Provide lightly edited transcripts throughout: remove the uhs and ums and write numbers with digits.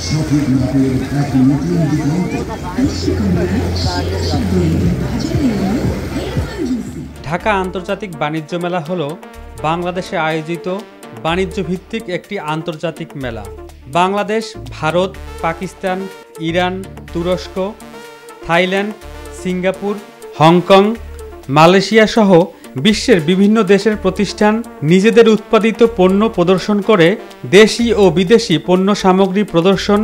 সঠিক মাপের এক নতুন দিগন্ত। ঢাকা আন্তর্জাতিক বাণিজ্য মেলা হলো বাংলাদেশে আয়োজিত বাণিজ্য ভিত্তিক একটি আন্তর্জাতিক মেলা। বাংলাদেশ, ভারত, পাকিস্তান, ইরান, তুরস্ক, থাইল্যান্ড, সিঙ্গাপুর, হংকং, মালয়েশিয়া সহ বিশ্বের বিভিন্ন দেশের প্রতিষ্ঠান নিজেদের উৎপাদিত পণ্য প্রদর্শন করে দেশি ও বিদেশি পণ্য সামগ্রী প্রদর্শন,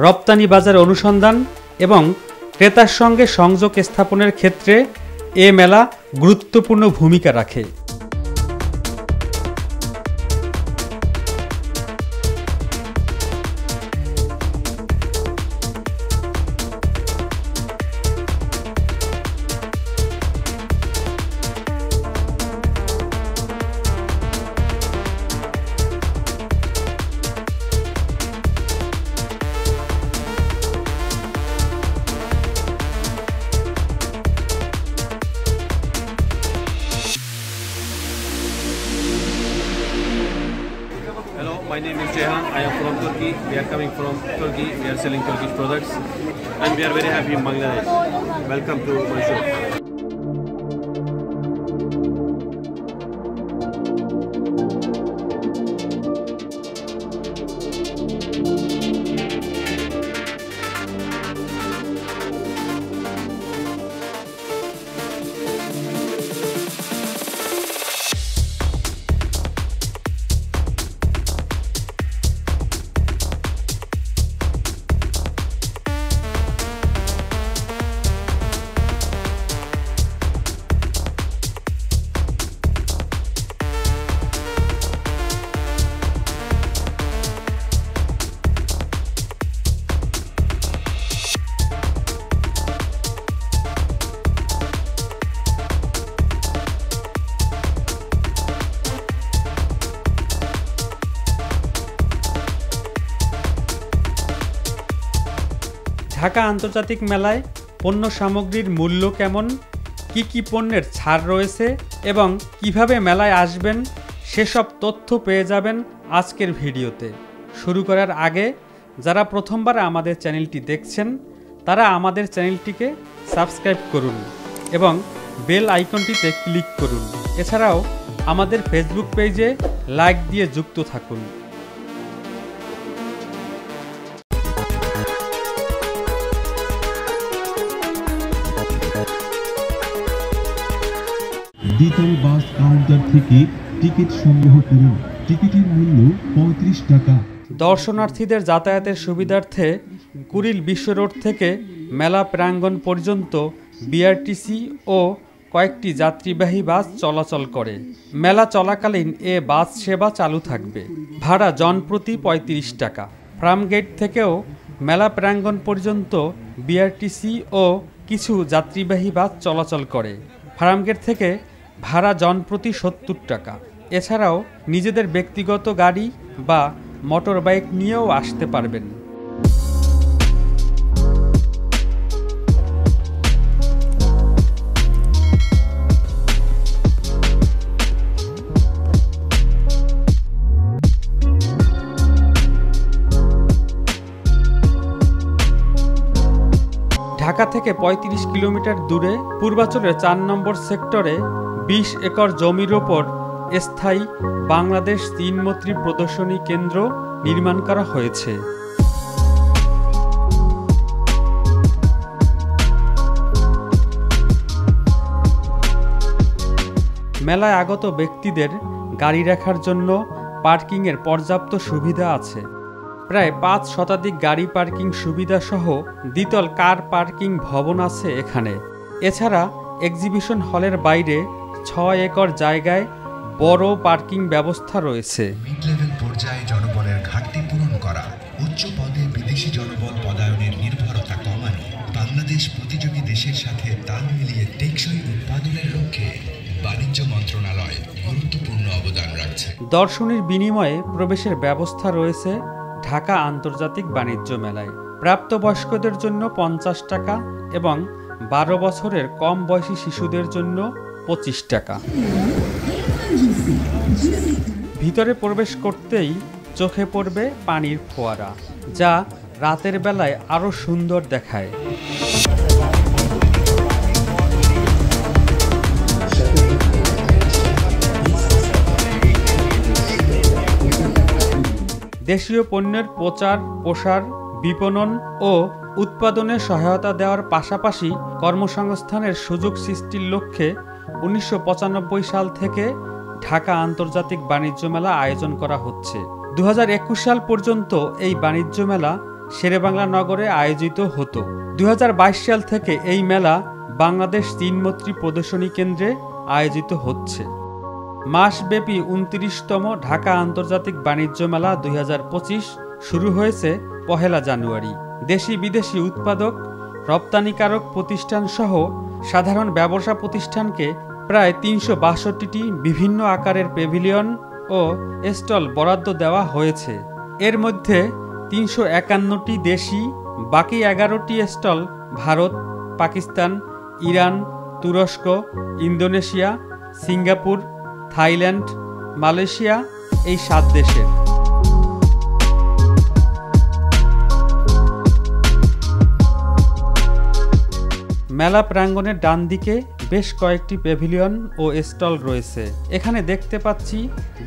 রপ্তানি বাজার অনুসন্ধান এবং ক্রেতার সঙ্গে সংযোগ স্থাপনের ক্ষেত্রে এ মেলা গুরুত্বপূর্ণ ভূমিকা রাখে। Hello, my name is Jehan. I am from Turkey. We are coming from Turkey. We are selling Turkish products, and we are very happy in Bangladesh. Welcome to my show. Dhaka আন্তর্জাতিক মেলায় পণ্য সামগ্রীর মূল্য কেমন, কি পণ্যের ছাড় রয়েছে এবং কিভাবে মেলায় আসবেন সেসব তথ্য পেয়ে যাবেন আজকের ভিডিওতে। শুরু করার আগে যারা প্রথমবার আমাদের চ্যানেলটি দেখছেন তারা আমাদের চ্যানেলটিকে সাবস্ক্রাইব করুন এবং বেল আইকনটিতে ক্লিক করুন। এছাড়াও আমাদের ফেসবুক পেজে লাইক দিয়ে যুক্ত থাকুন। দ্বিতল বাস কাউন্টার থেকে টিকিট সংগ্রহ করুন। টিকিটের মূল্য 35 টাকা। দর্শনার্থীদের যাতায়াতের সুবিধার্থে কুড়িল বিশ্ব রোড থেকে মেলা প্রাঙ্গণ পর্যন্ত বিআরটিসি ও কয়েকটি যাত্রীবাহী বাস চলাচল করে। মেলা চলাকালীন এ বাস সেবা চালু থাকবে। ভাড়া জনপ্রতি 35 টাকা। ফার্মগেট থেকেও মেলা প্রাঙ্গণ পর্যন্ত বিআরটিসি ও কিছু যাত্রীবাহী বাস চলাচল করে। ফার্মগেট থেকে ভাড়া জনপ্রতি 70 টাকা। এছাড়াও নিজেদের ব্যক্তিগত গাড়ি বা মোটর বাইক নিয়েও আসতে পারবেন। ঢাকা থেকে 35 কিলোমিটার দূরে পূর্বাচলের 4 নম্বর সেক্টরে 20 একর জমির ওপর স্থায়ী বাংলাদেশ চীন মৈত্রী প্রদর্শনী কেন্দ্র নির্মাণ করা হয়েছে। মেলায় আগত ব্যক্তিদের গাড়ি রাখার জন্য পার্কিংয়ের পর্যাপ্ত সুবিধা আছে। প্রায় 5 শতাধিক গাড়ি পার্কিং সুবিধা সহ দ্বিতল কার পার্কিং ভবন আছে এখানে। এছাড়া এক্সিবিশন হলের বাইরে 6 একর জায়গায় বড় পার্কিং ব্যবস্থা রয়েছে। মিড লেভেল পর্যায়ে জনবলের ঘাটতি পূরণ করা, উচ্চ পদে বিদেশি জনবল পদায়নের নির্ভরতা কমানো, বাংলাদেশ প্রতিযোগী দেশের সাথে তাল মিলিয়ে টেকসই উৎপাদনের লক্ষ্যে বাণিজ্য মন্ত্রণালয় গুরুত্বপূর্ণ অবদান রাখছে। দর্শনীর বিনিময়ে প্রবেশের ব্যবস্থা রয়েছে ঢাকা আন্তর্জাতিক বাণিজ্য মেলায়। প্রাপ্তবয়স্কদের জন্য 50 টাকা এবং 12 বছরের কম বয়সী শিশুদের জন্য 25 টাকা। ভিতরে প্রবেশ করতেই চোখে পড়বে পানির ফোয়ারা, যা রাতের বেলায় আরও সুন্দর দেখায়। দেশীয় পণ্যের প্রচার প্রসার, বিপণন ও উৎপাদনে সহায়তা দেওয়ার পাশাপাশি কর্মসংস্থানের সুযোগ সৃষ্টির লক্ষ্যে 1995 সাল থেকে ঢাকা আন্তর্জাতিক বাণিজ্য মেলা আয়োজন করা হচ্ছে। 2021 সাল পর্যন্ত এই বাণিজ্য মেলা শেরেবাংলা নগরে আয়োজিত হতো। 2022 সাল থেকে এই মেলা বাংলাদেশ চীনমৈত্রী প্রদর্শনী কেন্দ্রে আয়োজিত হচ্ছে। মাসব্যাপী 29তম ঢাকা আন্তর্জাতিক বাণিজ্য মেলা 2025 শুরু হয়েছে 1 জানুয়ারি। দেশি বিদেশি উৎপাদক, রপ্তানিকারক প্রতিষ্ঠান সহ সাধারণ ব্যবসা প্রতিষ্ঠানকে প্রায় 362টি বিভিন্ন আকারের প্যাভিলিয়ন ও স্টল বরাদ্দ দেওয়া হয়েছে। এর মধ্যে 351টি দেশি, বাকি 11টি স্টল ভারত, পাকিস্তান, ইরান, তুরস্ক, ইন্দোনেশিয়া, সিঙ্গাপুর, থাইল্যান্ড, মালয়েশিয়া এই 7 দেশের। মেলা প্রাঙ্গণের ডান দিকে বেশ কয়েকটি প্যাভিলিয়ন ও স্টল রয়েছে। এখানে দেখতে পাচ্ছি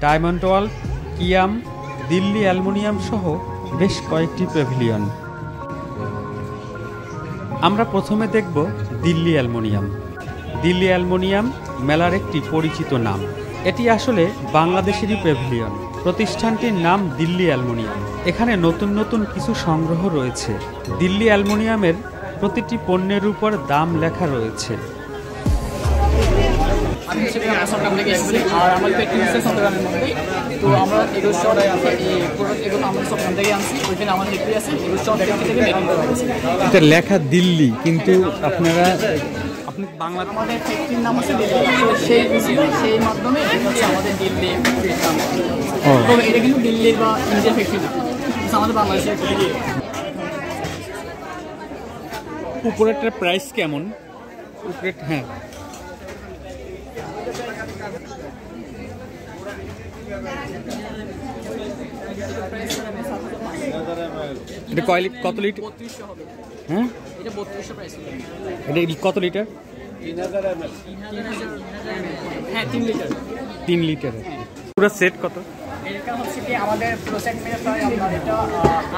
ডায়মন্ড ওয়ার্ল্ড, কিয়াম, দিল্লি অ্যালুমিনিয়াম সহ বেশ কয়েকটি প্যাভিলিয়ন। আমরা প্রথমে দেখব দিল্লি অ্যালুমিনিয়াম। দিল্লি অ্যালুমিনিয়াম মেলার একটি পরিচিত নাম। এটি আসলে বাংলাদেশেরই প্যাভিলিয়ন। প্রতিষ্ঠানটির নাম দিল্লি অ্যালুমিনিয়াম। এখানে নতুন নতুন কিছু সংগ্রহ রয়েছে। দিল্লি অ্যালুমিনিয়ামের প্রতিটি পণ্যের উপর দাম লেখা রয়েছে। আমি হিসেবে আমরা চট্টগ্রাম থেকে এসেছি, আর আমার পেটি হচ্ছে চট্টগ্রামের মধ্যেই। তো আমরা এগুলো সব এই প্রোডাক্ট এগুলো আমরা চট্টগ্রাম থেকে আনছি। ওইখানে আমাদের বিক্রি আছে, এগুলো সব থেকে মেকিং করা হয়েছে। এটা লেখা দিল্লি, কিন্তু আপনারা বাংলা আমাদের ফ্যাক্টরির নাম হচ্ছে দিল্লি। তো সেই মাধ্যমে এটা হচ্ছে আমাদের দিল্লি ফ্যাক্টরির নাম। তবে এটা কিন্তু দিল্লির বা ইন্ডিয়ার ফ্যাক্টরি না, আমাদের বাংলাদেশের ফ্যাক্টরি। উপরেরটার প্রাইস কেমন? উপরের, হ্যাঁ, এটা কত লিটার? 3200 হবে। হ্যাঁ, এটা 3200 প্রাইস হবে। এটা কত লিটার? 3000 হ্যাঁ 3 লিটার। 3 লিটার। পুরো সেট কত? এটা হচ্ছে কি আমাদের পুরো সেট মিলে প্রায় আপনার এটা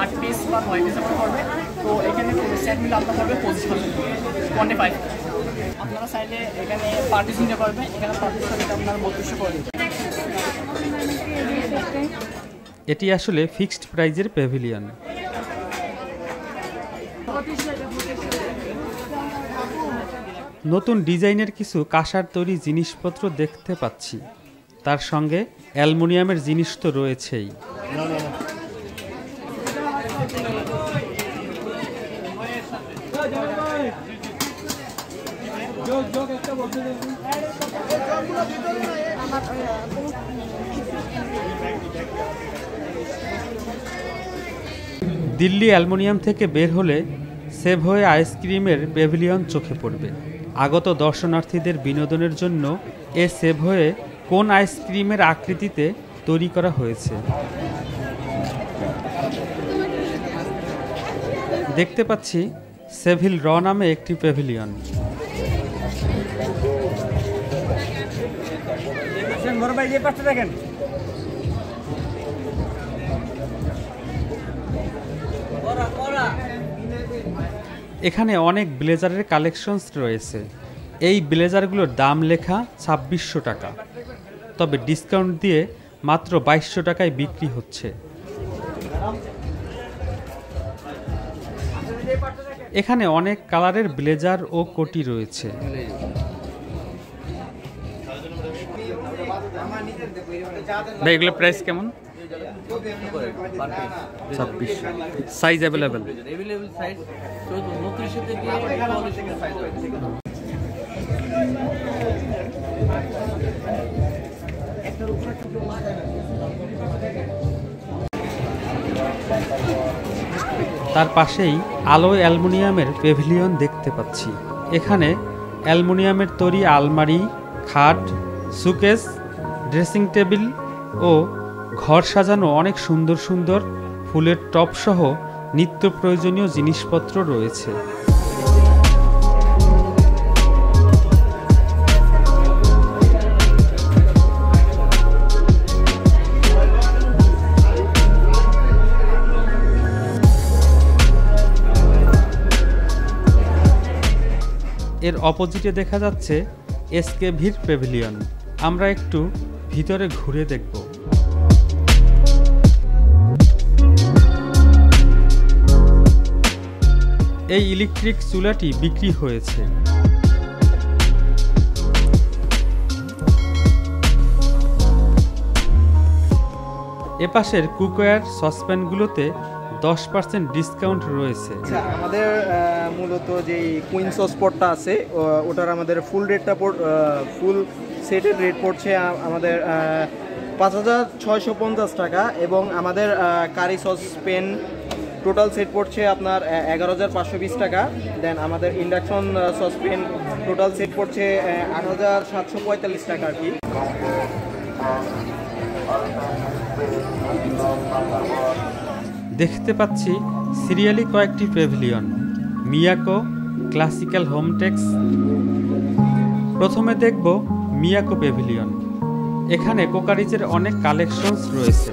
8 পিস বা 9 পিসের মতো পড়বে। তো এখানে পুরো সেট মিলে আপনার পড়বে 25,000 আপনারা চাইলে এখানে পার্টিশন নিতে পারবেন। এখানে পার্টিশন আপনার 3200 পড়বে। এটি আসলে ফিক্সড প্রাইজের প্যাভিলিয়ন। নতুন ডিজাইনের কিছু কাঁসার তৈরি জিনিসপত্র দেখতে পাচ্ছি। তার সঙ্গে অ্যালুমিনিয়ামের জিনিস তো রয়েছেই। দিল্লি অ্যালুমিনিয়াম থেকে বের হলে সেভওয়ে আইসক্রিমের প্যাভিলিয়ন চোখে পড়বে। আগত দর্শনার্থীদের বিনোদনের জন্য এ সেভওয়ে কোন আইসক্রিমের আকৃতিতে তৈরি করা হয়েছে। দেখতে পাচ্ছি সেভিল র নামে একটি প্যাভিলিয়ন। এখানে অনেক ব্লেজারের কালেকশনস রয়েছে। এই ব্লেজারগুলোর দাম লেখা 2600 টাকা, তবে ডিসকাউন্ট দিয়ে মাত্র 2200 টাকায় বিক্রি হচ্ছে। এখানে অনেক কালারের ব্লেজার ও কোটি রয়েছে। ভাই এগুলোর প্রাইস কেমন? 2600। Size available? সাইজ 2900 থেকে 4400 সাইজ রয়েছে। তার পাশেই আলোয় অ্যালুমিনিয়ামের প্যাভিলিয়ন দেখতে পাচ্ছি। এখানে অ্যালুমিনিয়ামের তৈরি আলমারি, খাট, সুকেস, ড্রেসিং টেবিল ও ঘর সাজানো অনেক সুন্দর সুন্দর ফুলের টপ সহ নিত্য প্রয়োজনীয় জিনিসপত্র রয়েছে। এর অপোজিটে দেখা যাচ্ছে এসকেভির প্যাভিলিয়ন। আমরা একটু ভিতরে ঘুরে দেখব। এই ইলেকট্রিক চুলাটি বিক্রি হয়েছে। এপাশের কুকওয়্যার সসপ্যানগুলোতে 10% ডিসকাউন্ট রয়েছে। আমাদের মূলত যে কুইন সস পটটা আছে ওটার আমাদের ফুল সেটের রেট পড়ছে আমাদের 5,650 টাকা, এবং আমাদের কারি সস পেন টোটাল সেট পড়ছে আপনার 11,520 টাকা। দেন আমাদের ইন্ডাকশন সসপেন টোটাল সেট পড়ছে 8,745 টাকা আর কি। দেখতে পাচ্ছি সিরিয়ালি কয়েকটি প্যাভিলিয়ন, মিয়াকো, ক্লাসিক্যাল হোমটেক্স। প্রথমে দেখব মিয়াকো প্যাভিলিয়ন। এখানে কোকারিজের অনেক কালেকশনস রয়েছে।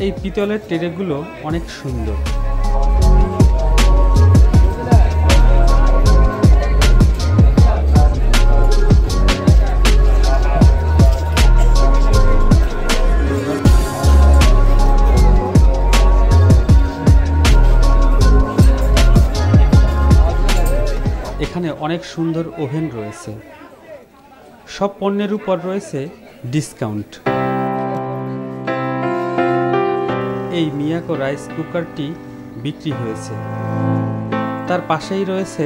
এই পিতলের ট্রেগুলো অনেক সুন্দর। এখানে অনেক সুন্দর ওভেন রয়েছে। সব পণ্যের উপর রয়েছে ডিসকাউন্ট। এই মিয়াকো রাইস কুকারটি বিক্রি হয়েছে। তার পাশেই রয়েছে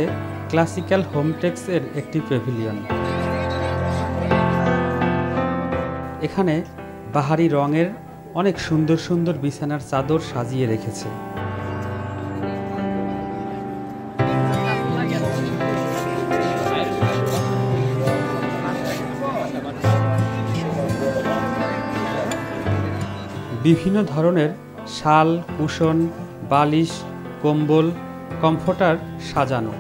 ক্লাসিক্যাল হোমটেক্সের একটি প্যাভিলিয়ন। এখানে বাহারি রঙের অনেক সুন্দর সুন্দর বিছানার চাদর সাজিয়ে রেখেছে। বিভিন্ন ধরনের শাল, কুশন, বালিশ, কম্বল, কমফোর্টার সাজানো।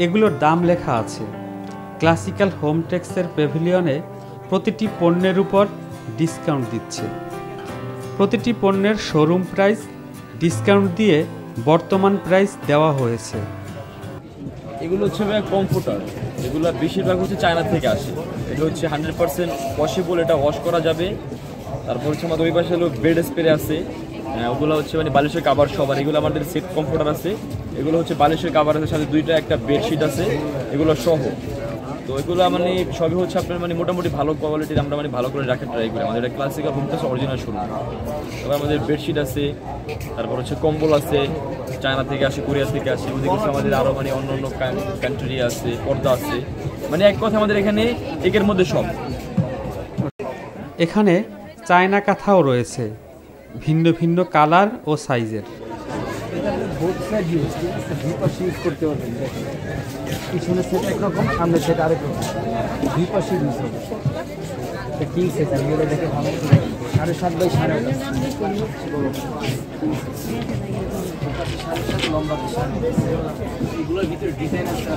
এগুলোর দাম লেখা আছে। ক্লাসিক্যাল হোমটেক্সের প্যাভিলিয়নে প্রতিটি পণ্যের উপর ডিসকাউন্ট দিচ্ছে। প্রতিটি পণ্যের শোরুম প্রাইস ডিসকাউন্ট দিয়ে বর্তমান প্রাইস দেওয়া হয়েছে। এগুলো হচ্ছে কমফোর্টার, এগুলো বেশিরভাগ হচ্ছে চায়না থেকে আসে। এটা হচ্ছে 100% ওয়াশেবল, এটা ওয়াশ করা যাবে। তারপর হচ্ছে আমাদের ওই পাশে হলো বেড স্প্রে আছে, ওগুলো হচ্ছে বালিশের কাভার সবার। এগুলো আমাদের সেট কমফোর্টার আছে, এগুলো হচ্ছে বালিশের কাভার আছে, সাথে দুইটা একটা বেডশিট আছে, এগুলো সহ। তো এগুলো সবই হচ্ছে আপনার মোটামুটি ভালো কোয়ালিটির, আমরা ভালো করে রাখার ট্রাই করি। আমাদের এটা ক্লাসিক্যাল হোমটেক্স অরিজিনাল শোরুম। তারপর আমাদের বেডশিট আছে, তারপর হচ্ছে কম্বল আছে, চায়না থেকে আসে, কোরিয়া থেকে আসে। ওদিকে হচ্ছে আমাদের আরও অন্য অন্য কান্ট্রি আছে, পর্দা আছে। এক কথা আমাদের এখানে একের মধ্যে সব। এখানে চায়না কাঁথাও রয়েছে, ভিন্ন ভিন্ন কালার ও সাইজের। পিছনের সেট একরকম, সামনের সেট আরেক রকম, দুই পাশে ইউজ হবে। কিং সেট আমি এটা দেখে ভালো 7.5 বাই 8.5 লম্বা। এগুলোর ভিতরে ডিজাইন আছে,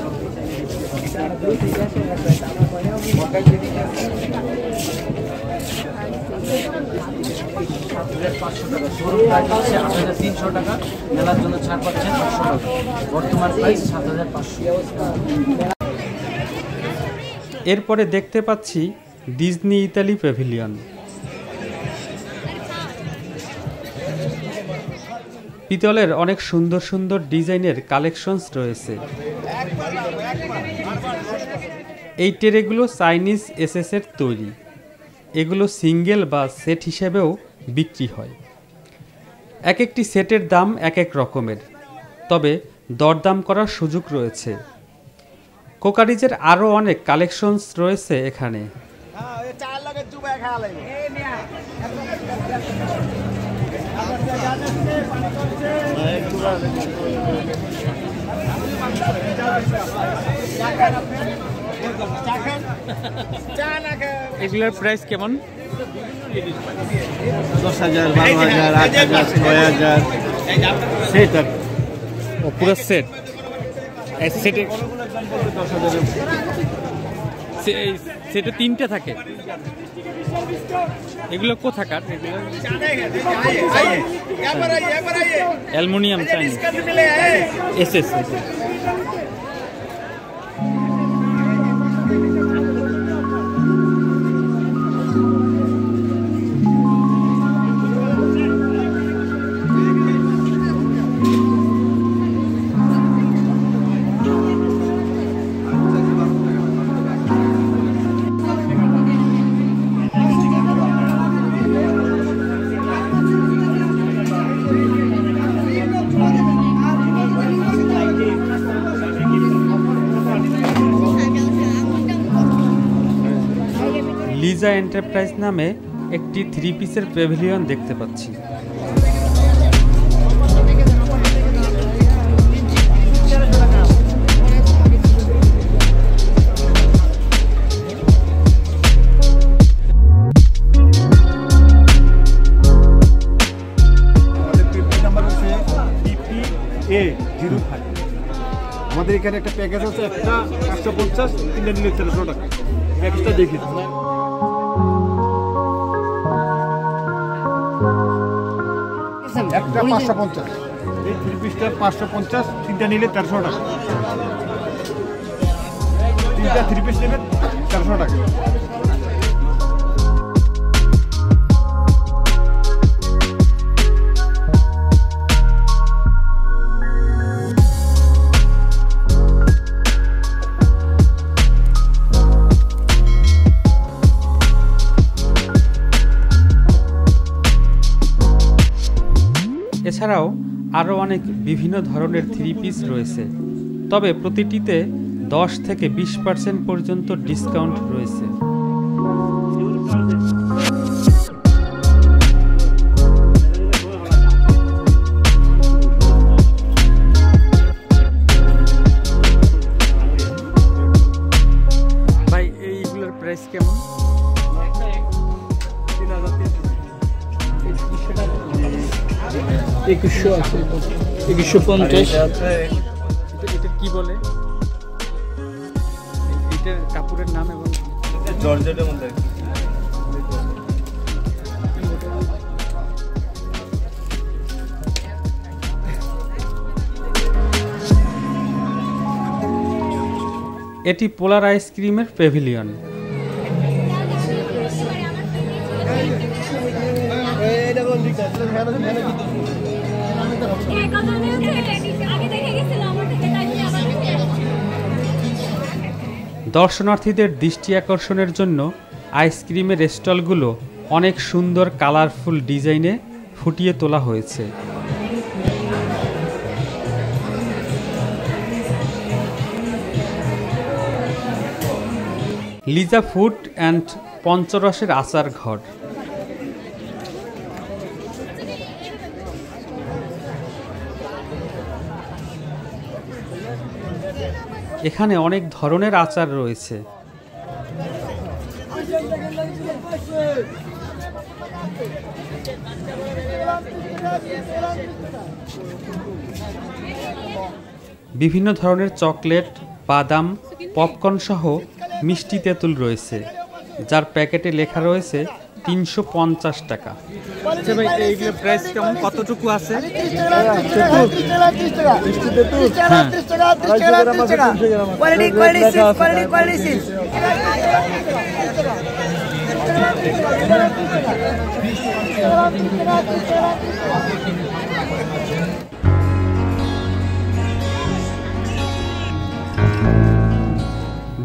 $8,300 টাকা, মেলার জন্য ছাড় পাচ্ছেন 800 টাকা, বর্তমান প্রাইস 7,500। এরপরে দেখতে পাচ্ছি ডিজনি ইতালি প্যাভিলিয়ন। পিতলের অনেক সুন্দর সুন্দর ডিজাইনের কালেকশনস রয়েছে। এই ট্রেগুলো চাইনিজ এসএসের তৈরি। এগুলো সিঙ্গেল বা সেট হিসেবেও বিক্রি হয়। এক একটি সেটের দাম এক এক রকমের, তবে দরদাম করার সুযোগ রয়েছে। কোকারিজের আরও অনেক কালেকশনস রয়েছে এখানে। এগুলোর প্রাইস কেমন? 10,000, 12,000, 8,000, 6,000 সেট আর ও পুরো সেট। সেটে সেটে 3টে থাকে। এগুলো কোথাকার? Aluminium Chinese SS. Liza enterprise নামে একটি 3 পিসের প্যাভিলিয়ন দেখতে পাচ্ছি। আমাদের এখানে একটা প্যাকেজ আছে, একটা 550, 3টা নিলে 1300 টাকা। প্যাকেজটা দেখি একটা 550, এই 3 পিসটা 550, 3টা নিলে 1300 টাকা। 3টা 3 পিস নেবেন 1300 টাকা। এছাড়াও আরও অনেক বিভিন্ন ধরনের 3 পিস রয়েছে, তবে প্রতিটিতে 10 থেকে 20% পর্যন্ত ডিসকাউন্ট রয়েছে। ভাই এইগুলোর প্রাইস কেমন? 2100 আছে, 2150। এটা কি বলে? এটার কাপড়ের নাম এবং জর্জেটের মধ্যে এটি পোলার আইসক্রিমের প্যাভিলিয়ন। দর্শনার্থীদের দৃষ্টি আকর্ষণের জন্য আইসক্রিমের স্টলগুলো অনেক সুন্দর কালারফুল ডিজাইনে ফুটিয়ে তোলা হয়েছে। লিজা ফুড অ্যান্ড পঞ্চরসের আচার ঘর। এখানে অনেক ধরনের আচার রয়েছে। বিভিন্ন ধরনের চকলেট, বাদাম, পপকর্ন সহ মিষ্টি তেঁতুল রয়েছে, যার প্যাকেটে লেখা রয়েছে 350 টাকা। আচ্ছা ভাই, এইগুলোর প্রাইস কেমন, কতটুকু আছে?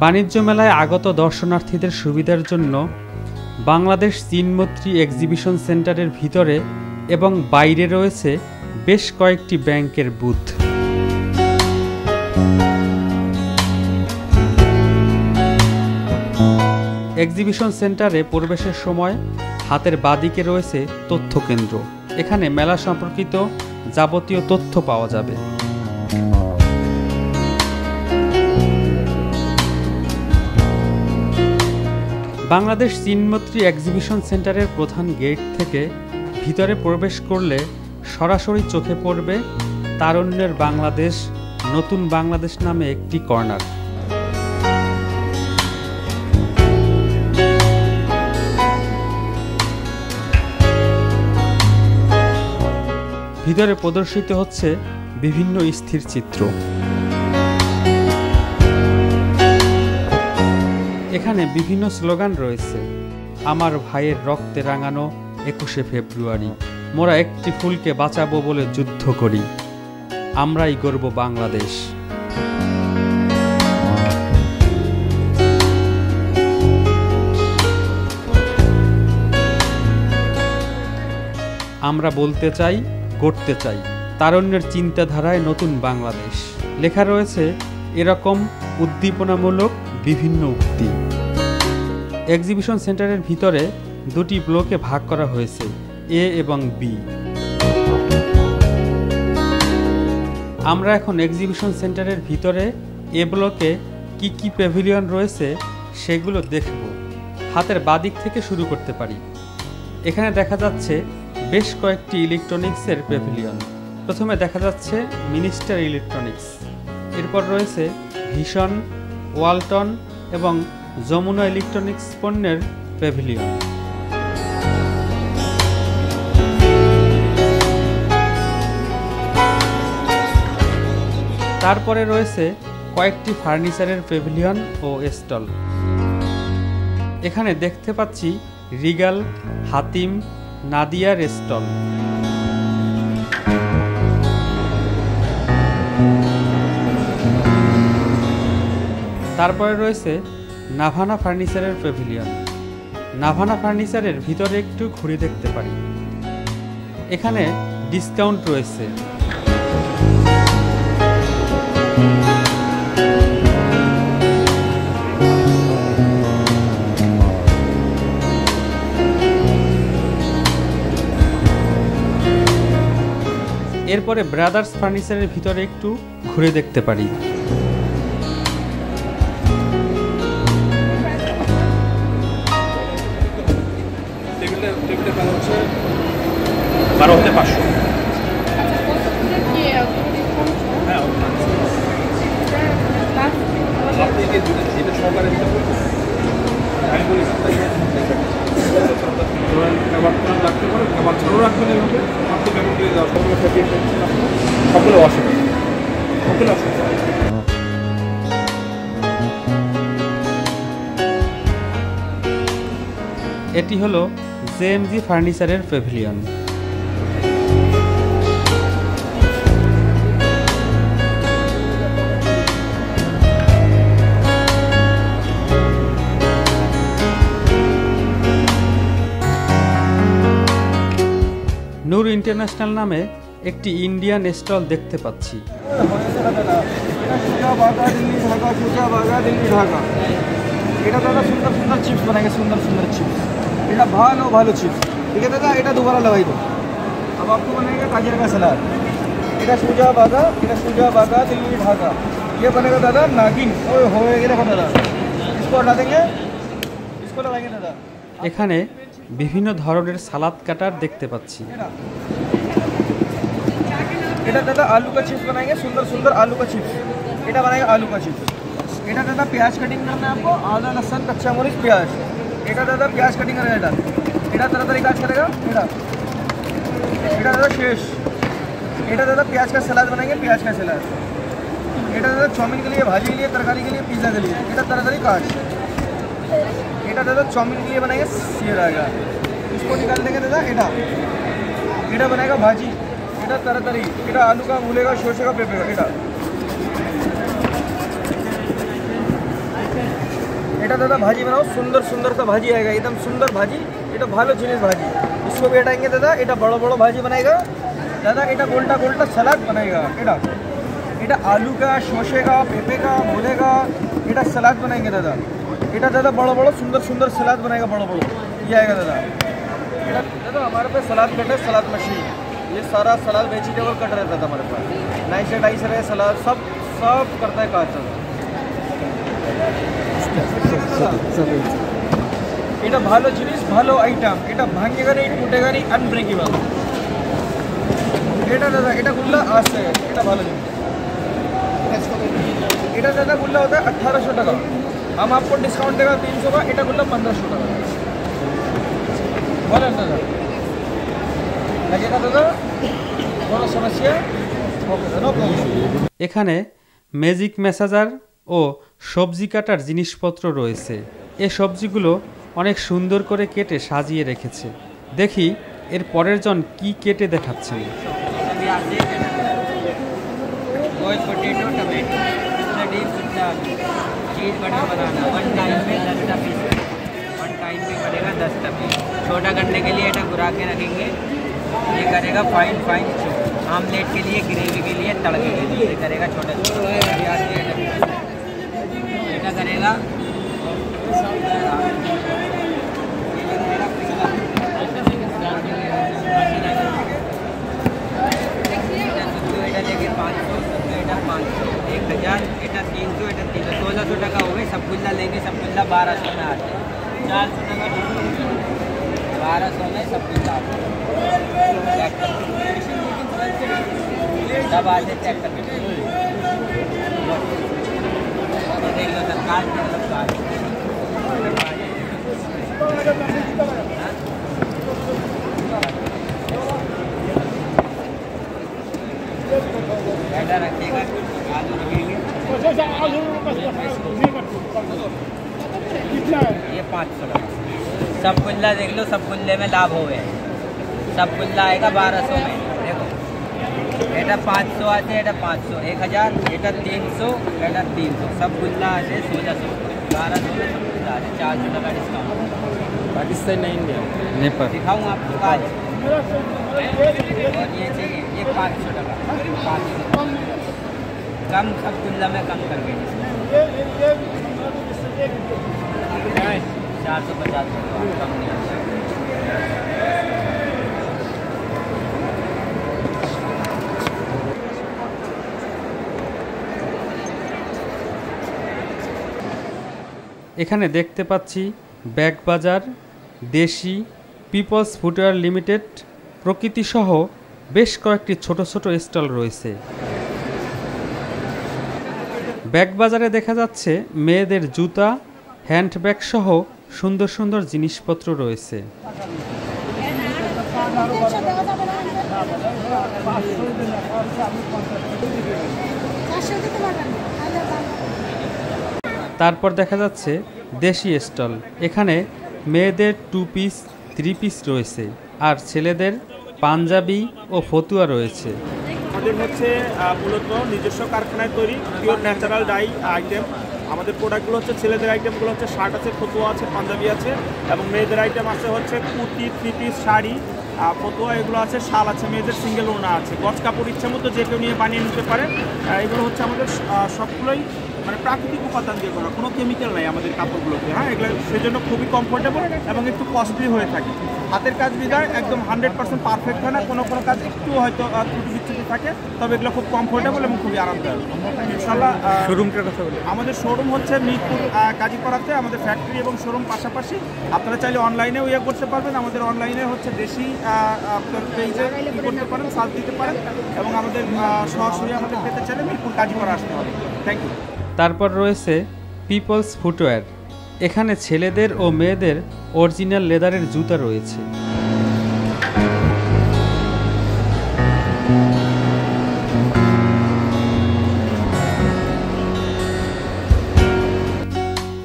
বাণিজ্য মেলায় আগত দর্শনার্থীদের সুবিধার জন্য বাংলাদেশ চীনমৈত্রী এক্সিবিশন সেন্টারের ভিতরে এবং বাইরে রয়েছে বেশ কয়েকটি ব্যাংকের বুথ। এক্সিবিশন সেন্টারে প্রবেশের সময় হাতের বাঁদিকে রয়েছে তথ্য কেন্দ্র। এখানে মেলা সম্পর্কিত যাবতীয় তথ্য পাওয়া যাবে। বাংলাদেশ চীনমৈত্রী এক্সিবিশন সেন্টারের প্রধান গেট থেকে ভিতরে প্রবেশ করলে সরাসরি চোখে পড়বে তারুণ্যের বাংলাদেশ, নতুন বাংলাদেশ নামে একটি কর্নার। ভিতরে প্রদর্শিত হচ্ছে বিভিন্ন স্থির চিত্র। এখানে বিভিন্ন স্লোগান রয়েছে। আমার ভাইয়ের রক্তে রাঙানো 21শে ফেব্রুয়ারি, মোরা একটি ফুলকে বাঁচাবো বলে যুদ্ধ করি, আমরাই গর্ব বাংলাদেশ। আমরা বলতে চাই, গড়তে চাই, তারুণ্যের চিন্তাধারায় নতুন বাংলাদেশ। লেখা রয়েছে এরকম উদ্দীপনামূলক বিভিন্ন উক্তি। এক্সিবিশন সেন্টারের ভিতরে দুটি ব্লকে ভাগ করা হয়েছে, এ এবং বি। আমরা এখন এক্সিবিশন সেন্টারের ভিতরে এ ব্লকে কি কি প্যাভিলিয়ন রয়েছে সেগুলো দেখব। হাতের বাদিক থেকে শুরু করতে পারি। এখানে দেখা যাচ্ছে বেশ কয়েকটি ইলেকট্রনিক্সের প্যাভিলিয়ন। প্রথমে দেখা যাচ্ছে মিনিস্টার ইলেকট্রনিক্স, এরপর রয়েছে ভিশন, ওয়ালটন এবং যমুনা ইলেকট্রনিক্স পণ্যের প্যাভিলিয়ন। তারপরে রয়েছে কয়েকটি ফার্নিচারের প্যাভিলিয়ন ও স্টল। এখানে দেখতে পাচ্ছি রিগাল, হাতিম, নাদিয়ার স্টল। তারপরে রয়েছে নাভানা ফার্নিচারের প্যাভিলিয়ন। নাভানা ফার্নিচারের ভিতরে একটু ঘুরে দেখতে পারি। এখানে ডিসকাউন্ট রয়েছে। এরপরে ব্রাদার্স ফার্নিচারের ভিতরে একটু ঘুরে দেখতে পারি। টেবিলটা দাম হচ্ছে 12,500। হ্যাঁ, আপনি কি যেটা সহকারে দিতে পারবেন? আমি বলি খাবার রাখতে পারেন, খাবার ছাড়াও রাখবেন। এইভাবে আপনি পেমেন্ট দিয়ে দেওয়া সকলে অসুবিধা, সকলে অসুবিধা। এটি হলো জেএমজি ফার্নিচারের প্যাভিলিয়ন। নূর ইন্টারন্যাশনাল নামে একটি ইন্ডিয়ান স্টল দেখতে পাচ্ছি। এটা দাদা সুন্দর সুন্দর চিপস বানাएंगे, सुंदर सुंदर चिप्स। এটা ভালো ভালো চিপস, ঠিক আছে দাদা। এটা दोबारा लगाई दो। अब आपको बनेगा गाजर का सलाद। এটা সুজা बागा दिल्ली ढाका। ये बनेगा दादा नागिन। ओए होएगा देखो दादा, इसको हटा देंगे, इसको लगाएंगे दादा। এখানে বিভিন্ন ধরনের সালাদ কাটার দেখতে পাচ্ছি। এটা দাদা आलू का चिप्स बनाएंगे, सुंदर सुंदर आलू का चिप्स। এটা बनाएगा आलू का चिप्स। এটা দাদা प्याज कटिंग करना है आपको, आदा लहसुन कच्चा मरीच प्याज। এটা দাদা प्याज कटिंग करेगा। এটা তাড়াতাড়ি কাজ करेगा। এটা দাদা शेष। এটা दादा प्याज का सलाद बनाएंगे, प्याज का सलाद। এটা दादा चाउमीन के लिए, भाजी के लिए, तरकारी के लिए, पिज़्ज़ा के लिए। এটা তাড়াতাড়ি काट। এটা दादा चाउमीन के लिए बनाएंगे, ये रहेगा, इसको निकाल देंगे दादा। এটা बनाएगा भाजी। এটা তাড়াতাড়ি। এটা आलू का, मूले का, शोरशे का, पेपे का। এটা दादा भाजी बनाओ, सुंदर सुंदर सा भाजी आएगा, एकदम सुंदर भाजी। এটা ভালো জিনিস भाजी, इसको भी हटाएंगे दादा। এটা बड़ो बड़ो भाजी बनाएगा दादा। এটা गोल्टा गोल्टा सलाद बनाएगा। এটা आलू का, शोरशे का, पेपे का, मूले का। এটা सलाद बनाएंगे दादा। এটা दादा बड़ो बड़ो सुंदर सुंदर सलाद बनाएगा, बड़ो बड़ो ये आएगा दादा। दादा हमारे पास सलाद कटर, सलाद मशीन, ये सारा सलाद वेजिटेबल कट रहता था हमारे पास। 2 से 2.5 रहे सलाद, सब करता है काट। এটা ভালো জিনিস, ভালো আইটেম, এটা ভাঙেগা नहीं टूटेगा नहीं, अनब्रेकेबल। এটা দাদা এটা গুল্লা আছে, এটা ভালো জিনিস। এটা দাদা গুল্লা होता है 1800 টাকা, हम आपको डिस्काउंट देगा 300 का, এটা গুল্লা 1500 টাকা। বলেন দাদা লাগেगा দাদা কোনো সমস্যা? Okay no problem. এখানে ম্যাজিক মেসাজার ও সবজি কাটার জিনিসপত্র রয়েছে। এই সবজিগুলো অনেক সুন্দর করে কেটে সাজিয়ে রেখেছে। দেখি এর পরের জন কি কেটে দেখাচ্ছেন। छोटा करने के लिए এটা घुरा के रखेंगे, ये करेगा फाइन फाइन आमलेट के लिए, ग्रेवी के लिए, तड़के के लिए ये करेगा छोटा छोटा। এটা करेगा এটা लेके 500, এটা 500, 1000, এটা 300, এটা 300, 1600 টাকা हो गए। सब गुल्ला लेंगे, सब गुल्ला 1200 में आते हैं, 400 টাকা 1200 में सब गुल्ला सब आते चेक करके देख लो सरकार बैठा रखिएगा, आलू रखेंगे ये 500 का। सब गुल्ला देख लो, सब गुल्ले में लाभ हो गए। सब गुल्ला आएगा 1200 में। देखो এটা 500 আছে, এটা 500, 1000, এটা 300, এটা 300, सब गुल्ला আছে 1600, 1200 में सब गुल्ला আছে, 400 টাকা डिस्काउंट। पाकिस्तान नहीं इंडिया, नेपाल। दिखाऊँ आपको आज, और ये चाहिए ये 500 टाका, 500 कम, सब गुल्ला में कम करके 450 कम नहीं आता। এখানে দেখতে পাচ্ছি ব্যাগ বাজার, দেশি, পিপলস ফুটওয়্যার লিমিটেড প্রকৃতি সহ বেশ কয়েকটি ছোট ছোট স্টল রয়েছে। ব্যাগ বাজারে দেখা যাচ্ছে মেয়েদের জুতা, হ্যান্ডব্যাগ সহ সুন্দর সুন্দর জিনিসপত্র রয়েছে। তারপর দেখা যাচ্ছে দেশি স্টল। এখানে মেয়েদের 2 পিস, 3 পিস রয়েছে, আর ছেলেদের পাঞ্জাবি ও ফতুয়া রয়েছে। আমাদের হচ্ছে মূলত নিজস্ব কারখানায় তৈরি পিওর ন্যাচারাল ডাই আইটেম। আমাদের প্রোডাক্টগুলো হচ্ছে ছেলেদের আইটেমগুলো হচ্ছে শার্ট আছে, ফতুয়া আছে, পাঞ্জাবি আছে, এবং মেয়েদের আইটেম আছে হচ্ছে কুর্তি, 3 পিস, শাড়ি, ফতুয়া, এগুলো আছে, শাল আছে, মেয়েদের সিঙ্গেল ওড়না আছে। গজ কাপড় ইচ্ছা মতো যে কেউ নিয়ে বানিয়ে নিতে পারে। এগুলো হচ্ছে আমাদের সবগুলোই মানে প্রাকৃতিক উপাদান দিয়ে করা, কোনো কেমিক্যাল নাই আমাদের কাপড়গুলোতে। হ্যাঁ, এগুলো সেজন্য খুবই কমফোর্টেবল এবং একটু কস্টলি হয়ে থাকে। হাতের কাজ বিদায় একদম 100% পারফেক্ট হয় না, কোনো কোনো কাজ একটু হয়তো ত্রুটি বিচ্যুতি থাকে, তবে এগুলো খুব কমফোর্টেবল এবং খুবই আরামদায়ক। ইনশাল্লাহ শোরুমটার কথা বলি, আমাদের শোরুম হচ্ছে মিরপুর গাজীপাড়াতে, আমাদের ফ্যাক্টরি এবং শোরুম পাশাপাশি। আপনারা চাইলে অনলাইনেও ইয়ে করতে পারবেন, আমাদের অনলাইনে হচ্ছে দেশি পেজে ই করতে পারেন, সার্চ দিতে পারেন, এবং আমাদের সরাসরি আমাদের পেতে চাইলে মিরপুর গাজীপাড়া আসতে হবে। Thank you. তারপর রয়েছে পিপলস ফুটওয়্যার। এখানে ছেলেদের ও মেয়েদের অরিজিনাল লেদারের জুতা রয়েছে।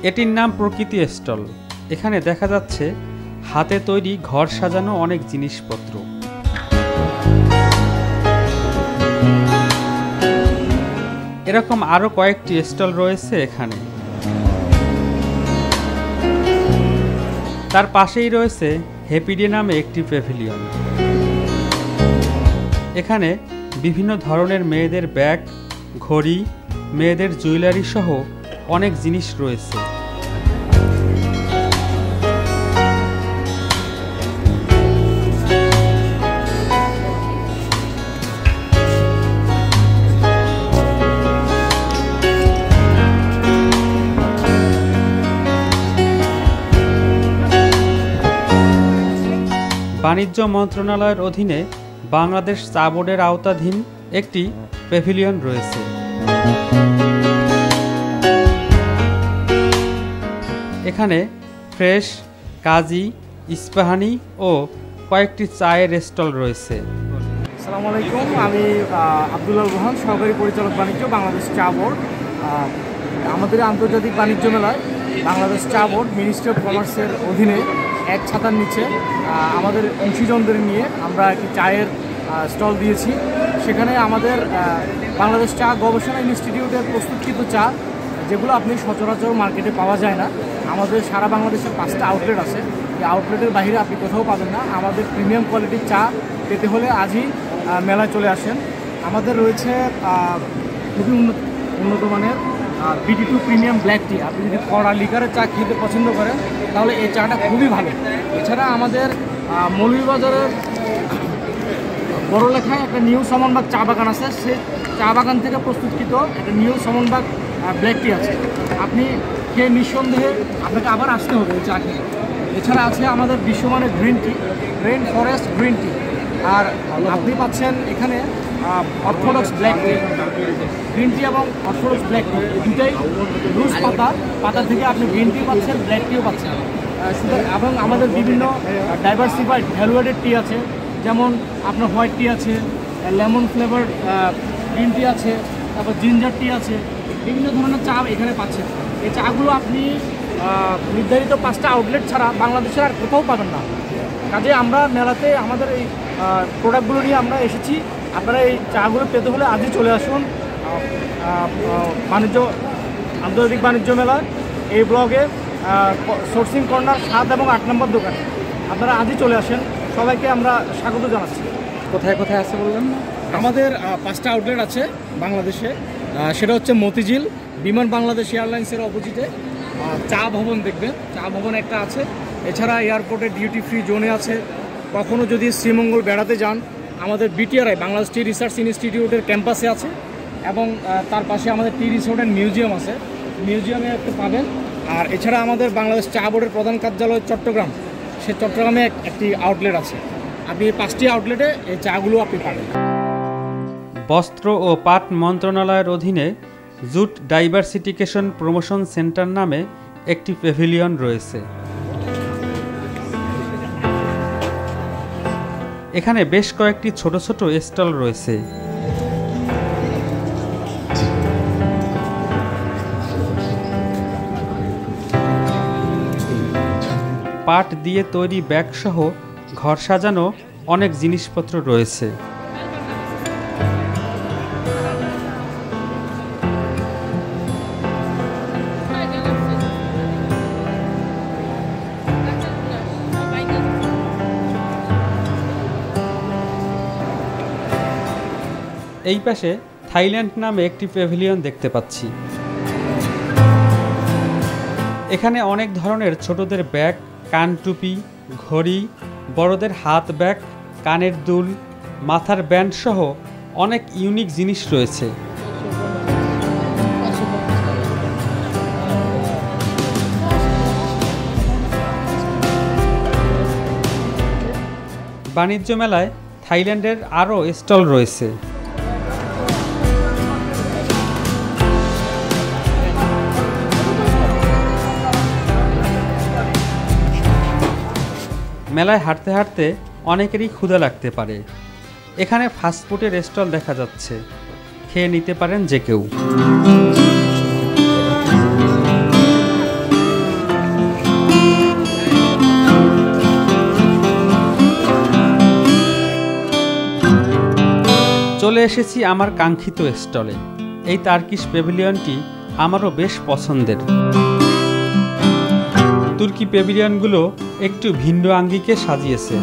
এটির নাম প্রকৃতি স্টল। এখানে দেখা যাচ্ছে হাতে তৈরি ঘর সাজানো অনেক জিনিসপত্র। এরকম আরো কয়েকটি স্টল রয়েছে এখানে। তার পাশেই রয়েছে হ্যাপিডে নামে একটি প্যাভিলিয়ন। এখানে বিভিন্ন ধরনের মেয়েদের ব্যাগ, ঘড়ি, মেয়েদের জুয়েলারি সহ অনেক জিনিস রয়েছে। বাণিজ্য মন্ত্রণালয়ের অধীনে বাংলাদেশ চা বোর্ডের আওতাধীন একটি প্যাভিলিয়ন রয়েছে। এখানে ফ্রেশ, কাজী, ইস্পাহানি ও কয়েকটি চায়ের স্টল রয়েছে। আসসালামু আলাইকুম, আমি আব্দুল্লাহ রোহান, সহকারী পরিচালক বাণিজ্য, বাংলাদেশ চা বোর্ড। আমাদের আন্তর্জাতিক বাণিজ্য মেলায় বাংলাদেশ চা বোর্ড মিনিস্ট্রি অফ কমার্সের অধীনে এক ছাতার নিচে আমাদের অংশীজনদের নিয়ে আমরা একটি চায়ের স্টল দিয়েছি। সেখানে আমাদের বাংলাদেশ চা গবেষণা ইনস্টিটিউটের প্রস্তুতকৃত চা, যেগুলো আপনি সচরাচর মার্কেটে পাওয়া যায় না। আমাদের সারা বাংলাদেশের 5টা আউটলেট আছে, এই আউটলেটের বাইরে আপনি কোথাও পাবেন না। আমাদের প্রিমিয়াম কোয়ালিটির চা পেতে হলে আজই মেলায় চলে আসেন। আমাদের রয়েছে খুবই উন্নত মানের BT2 প্রিমিয়াম ব্ল্যাক টি। আপনি যদি কড়া লিকারের চা খেতে পছন্দ করেন তাহলে এই চাটা খুবই ভালো। এছাড়া আমাদের মৌলভীবাজারের বড়লেখায় একটা নিউ সমনবাগ চা বাগান আছে, সেই চা বাগান থেকে প্রস্তুতকৃত একটা নিউ সমনবাগ ব্ল্যাক টি আছে। আপনি খেয়ে নিঃসন্দেহে আপনাকে আবার আসতে হবে এই চা খেয়ে। এছাড়া আছে আমাদের বিশ্বমানের green tea, rain forest green tea. আর আপনি পাচ্ছেন এখানে orthodox black tea, green tea এবং অর্থোডক্স ব্ল্যাক টি, দুটাই লুজ পাতা থেকে আপনি গ্রিন টি পাচ্ছেন, ব্ল্যাক টিও পাচ্ছেন। এবং আমাদের বিভিন্ন ডাইভার্সিফাইড ভ্যালুয়েটেড টি আছে, যেমন আপনার হোয়াইট টি আছে, লেমন ফ্লেভার গ্রিন টি আছে, তারপর জিঞ্জার টি আছে, বিভিন্ন ধরনের চা এখানে পাচ্ছেন। এই চাগুলো আপনি নির্ধারিত 5টা আউটলেট ছাড়া বাংলাদেশের আর কোথাও পাবেন না। কাজে আমরা মেলাতে আমাদের এই প্রোডাক্টগুলো নিয়ে আমরা এসেছি। আপনারা এই চাগুলো পেতে হলে আজই চলে আসুন আন্তর্জাতিক বাণিজ্য মেলা এই ব্লগে সোর্সিং কর্নার 7 এবং 8 নম্বর দোকানে। আপনারা আজই চলে আসেন, সবাইকে আমরা স্বাগত জানাচ্ছি। কোথায় কোথায় আছে বললেন? আমাদের 5টা আউটলেট আছে বাংলাদেশে। সেটা হচ্ছে মতিঝিল বিমান বাংলাদেশ এয়ারলাইন্সের অপোজিটে চা ভবন দেখবেন, চা ভবন একটা আছে। এছাড়া এয়ারপোর্টে ডিউটি ফ্রি জোনে আছে। কখনও যদি শ্রীমঙ্গল বেড়াতে যান, আমাদের BTRI বাংলাদেশ টি রিসার্চ ইনস্টিটিউটের ক্যাম্পাসে আছে, এবং তার পাশে আমাদের টি রিসোর্ট অ্যান্ড মিউজিয়াম আছে, মিউজিয়ামে একটু পাবেন। আর এছাড়া আমাদের বাংলাদেশ চা বোর্ডের প্রধান কার্যালয় চট্টগ্রাম, সে চট্টগ্রামে একটি আউটলেট আছে। আপনি 5টি আউটলেটে এই চাগুলো আপনি পাবেন। বস্ত্র ও পাট মন্ত্রণালয়ের অধীনে জুট ডাইভার্সিফিকেশন প্রমোশন সেন্টার নামে একটি প্যাভিলিয়ন রয়েছে। এখানে বেশ কয়েকটি ছোট ছোট স্টল রয়েছে। পাট দিয়ে তৈরি ব্যাগ সহ ঘর সাজানো অনেক জিনিসপত্র রয়েছে। এই পাশে থাইল্যান্ড নামে একটি প্যাভিলিয়ন দেখতে পাচ্ছি। এখানে অনেক ধরনের ছোটদের ব্যাগ, কানটুপি, ঘড়ি, বড়দের হাত ব্যাগ, কানের দুল, মাথার ব্যান্ড সহ অনেক ইউনিক জিনিস রয়েছে। বাণিজ্য মেলায় থাইল্যান্ডের আরও স্টল রয়েছে। মেলায় হাঁটতে হাঁটতে অনেকেরই ক্ষুধা লাগতে পারে। এখানে ফাস্টফুডের স্টল দেখা যাচ্ছে, খেয়ে নিতে পারেন যে কেউ। চলে এসেছি আমার কাঙ্ক্ষিত স্টলে। এই টার্কিশ প্যাভিলিয়নটি আমারও বেশ পছন্দের। তুর্কি প্যাভিলিয়নগুলো একটু ভিন্ন আঙ্গিকে সাজিয়েছে।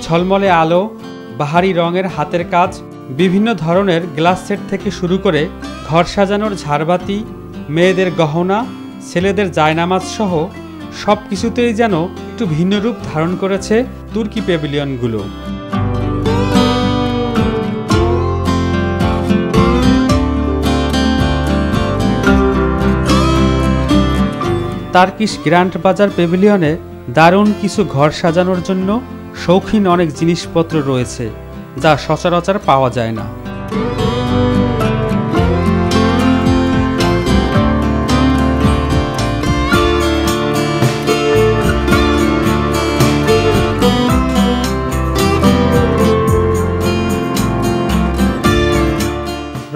ঝলমলে আলো, বাহারি রঙের হাতের কাজ, বিভিন্ন ধরনের গ্লাস সেট থেকে শুরু করে ঘর সাজানোর ঝাড়বাতি, মেয়েদের গহনা, ছেলেদের জায়নামাজ সহ সব কিছুতেই যেন একটু ভিন্ন রূপ ধারণ করেছে তুর্কি প্যাভিলিয়নগুলো। তার্কিশ গ্র্যান্ড বাজার প্যাভিলিয়নে দারুণ কিছু ঘর সাজানোর জন্য শৌখিন অনেক জিনিসপত্র রয়েছে, যা সচরাচর পাওয়া যায় না।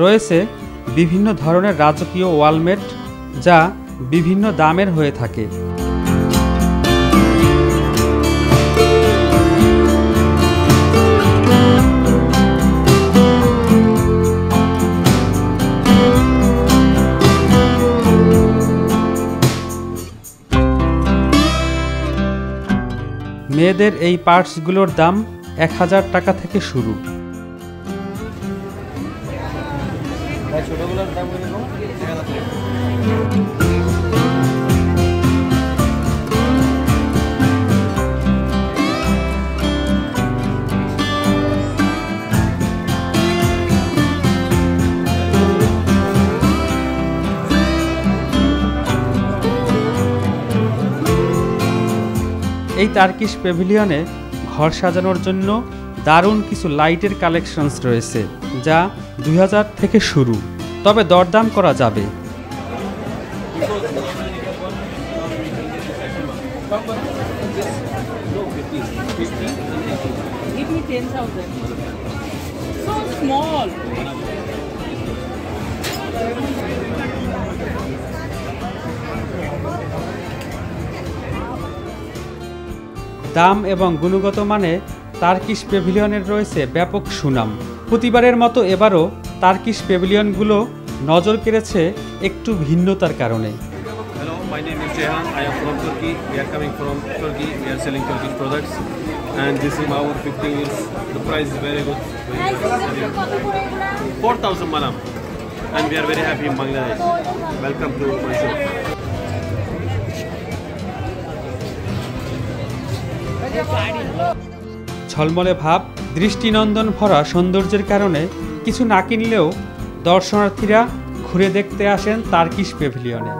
রয়েছে বিভিন্ন ধরনের রাজকীয় ওয়ালমেট, যা বিভিন্ন দামের হয়ে থাকে। মেয়েদের এই পার্টসগুলোর দাম 1000 টাকা থেকে শুরু। ছোটগুলোর দাম কিরকম? এই তার্কিশ প্যাভিলিয়নে ঘর সাজানোর জন্য দারুণ কিছু লাইটের কালেকশনস রয়েছে, যা 2000 থেকে শুরু, তবে দরদাম করা যাবে। দাম এবং গুণগত মানে তার্কিশ প্যাভিলিয়নের রয়েছে ব্যাপক সুনাম। প্রতিবারের মতো এবারও তার্কিশ প্যাভিলিয়নগুলো নজর কেড়েছে একটু ভিন্নতার কারণে। Hello, my name is Jehan. I am from Turkey. We are coming from Turkey. We are selling Turkish products, and this is our 15 years. The price is very good. 4,000 madam, and we are very happy in Bangladesh. Welcome to my shop. ঝলমলে ভাব, দৃষ্টিনন্দন ভরা সৌন্দর্যের কারণে কিছু না কিনলেও দর্শনার্থীরা ঘুরে দেখতে আসেন তার্কিশ প্যাভিলিয়নে।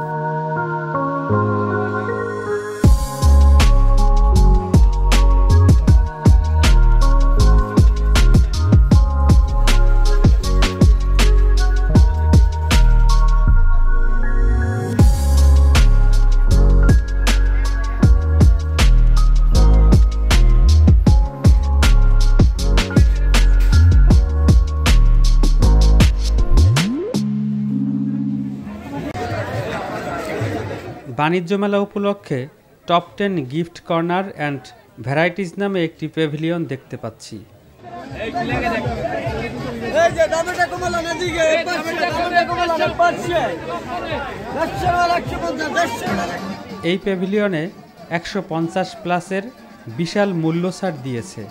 বাণিজ্য মেলা উপলক্ষে top 10 gift corner and varieties নামে একটি প্যাভিলিয়ন দেখতে পাচ্ছি। এই প্যাভিলিয়নে 150 প্লাসের বিশাল মূল্য ছাড় দিয়েছে।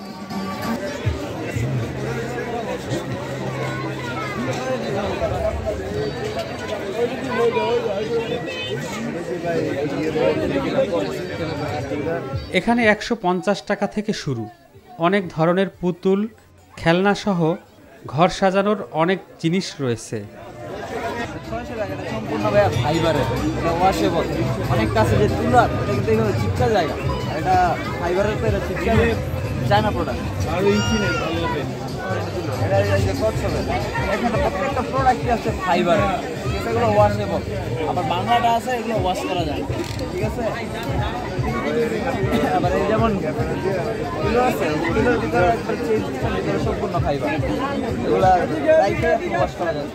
এখানে 150 টাকা থেকে শুরু, অনেক ধরনের পুতুল, খেলনা সহ ঘর সাজানোর অনেক জিনিস রয়েছে। অনেক কাছে যে তুলার চিপকা জায়গা, এটা ফাইবারের তো, এটা চায়না প্রোডাক্ট। এখানে প্রত্যেকটা প্রোডাক্টই আছে ফাইবারের, এগুলো ওয়াশেবল। আবার বাংলাটা আছে, এগুলো ওয়াশ করা যায়, ঠিক আছে। আবার এই যেমন কিলো আছে, কিলোর ভিতরে একবার ভিতরে সম্পূর্ণ ফাইবার, এগুলো রাইখে ওয়াশ করা যায়।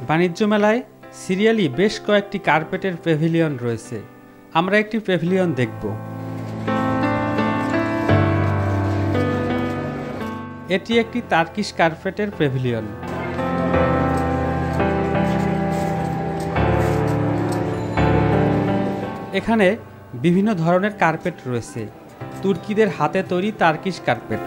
বাণিজ্য মেলায় সিরিয়ালি বেশ কয়েকটি কার্পেটের প্যাভিলিয়ন রয়েছে। আমরা একটি প্যাভিলিয়ন দেখব। এটি একটি তার্কিশ কার্পেটের প্যাভিলিয়ন। এখানে বিভিন্ন ধরনের কার্পেট রয়েছে, তুর্কিদের হাতে তৈরি তার্কিশ কার্পেট।